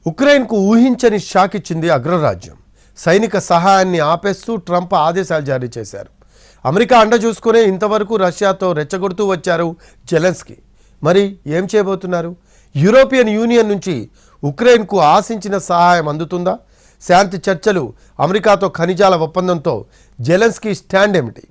ఉక్రెయిన్కు ఊహించని షాక్ ఇచ్చింది అగ్రరాజ్యం. సైనిక సహాయాన్ని ఆపేస్తూ ట్రంప్ ఆదేశాలు జారీ చేశారు. అమెరికా అండ చూసుకునే ఇంతవరకు రష్యాతో రెచ్చగొడుతూ వచ్చారు జెలెన్స్కీ. మరి ఏం చేయబోతున్నారు? యూరోపియన్ యూనియన్ నుంచి ఉక్రెయిన్కు ఆశించిన సహాయం అందుతుందా? శాంతి చర్చలు, అమెరికాతో ఖనిజాల ఒప్పందంతో జెలెన్స్కీ స్టాండ్ ఏమిటి?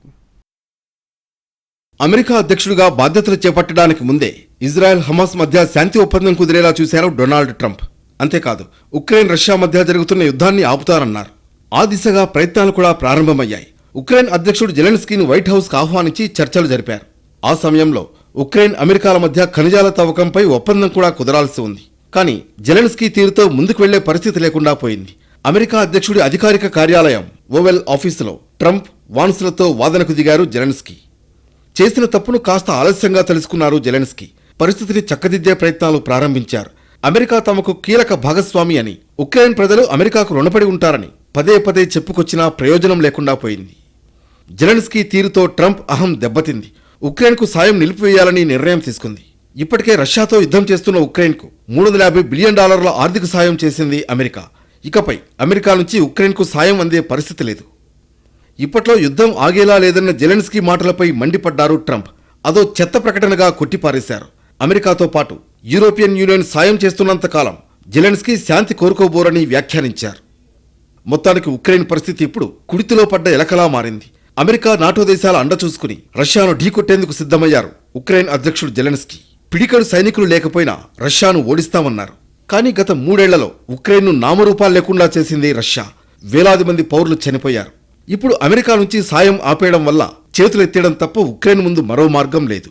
అమెరికా అధ్యక్షుడిగా బాధ్యతలు చేపట్టడానికి ముందే ఇజ్రాయెల్ హమాస్ మధ్య శాంతి ఒప్పందం కుదిరేలా చూశారు డొనాల్డ్ ట్రంప్. అంతేకాదు, ఉక్రెయిన్ రష్యా మధ్య జరుగుతున్న యుద్ధాన్ని ఆపుతారన్నారు. ఆ దిశగా ప్రయత్నాలు కూడా ప్రారంభమయ్యాయి. ఉక్రెయిన్ అధ్యక్షుడు జెలెన్స్కీని వైట్ హౌస్కు ఆహ్వానించి చర్చలు జరిపారు. ఆ సమయంలో ఉక్రెయిన్ అమెరికాల మధ్య ఖనిజాల తవ్వకంపై ఒప్పందం కూడా కుదరాల్సి ఉంది. కానీ జెలెన్స్కీ తీరుతో ముందుకు వెళ్లే పరిస్థితి లేకుండా పోయింది. అమెరికా అధ్యక్షుడి అధికారిక కార్యాలయం ఓవెల్ ఆఫీసులో ట్రంప్, వాన్స్లతో వాదనకు దిగారు జెలెన్స్కీ. చేసిన తప్పును కాస్త ఆలస్యంగా తెలుసుకున్నారు జెలెన్స్కీ. పరిస్థితిని చక్కదిద్దే ప్రయత్నాలు ప్రారంభించారు. అమెరికా తమకు కీలక భాగస్వామి అని, ఉక్రెయిన్ ప్రజలు అమెరికాకు రుణపడి ఉంటారని పదే పదే చెప్పుకొచ్చినా ప్రయోజనం లేకుండా పోయింది. జెలెన్స్కీ తీరుతో ట్రంప్ అహం దెబ్బతింది. ఉక్రెయిన్కు సాయం నిలిపివేయాలని నిర్ణయం తీసుకుంది. ఇప్పటికే రష్యాతో యుద్ధం చేస్తున్న ఉక్రెయిన్కు $350 బిలియన్ ఆర్థిక సాయం చేసింది అమెరికా. ఇకపై అమెరికా నుంచి ఉక్రెయిన్కు సాయం అందే పరిస్థితి లేదు. ఇప్పట్లో యుద్ధం ఆగేలా లేదన్న జెలెన్స్కీ మాటలపై మండిపడ్డారు ట్రంప్. అదో చెత్త ప్రకటనగా కొట్టిపారేశారు. అమెరికాతో పాటు యూరోపియన్ యూనియన్ సాయం చేస్తున్నంత కాలం జెలెన్స్కీ శాంతి కోరుకోబోరని వ్యాఖ్యానించారు. మొత్తానికి ఉక్రెయిన్ పరిస్థితి ఇప్పుడు కుడితిలో పడ్డ ఎలకలా మారింది. అమెరికా, నాటో దేశాల అండ చూసుకుని రష్యాను ఢీకొట్టేందుకు సిద్ధమయ్యారు ఉక్రెయిన్ అధ్యక్షుడు జెలెన్స్కీ. పిడికడు సైనికులు లేకపోయినా రష్యాను ఓడిస్తామన్నారు. కానీ గత 3 ఏళ్లలో ఉక్రెయిన్ను నామరూపాలు లేకుండా చేసింది రష్యా. వేలాది మంది పౌరులు చనిపోయారు. ఇప్పుడు అమెరికా నుంచి సాయం ఆపేయడం వల్ల చేతులెత్తేయడం తప్ప ఉక్రెయిన్ ముందు మరో మార్గం లేదు.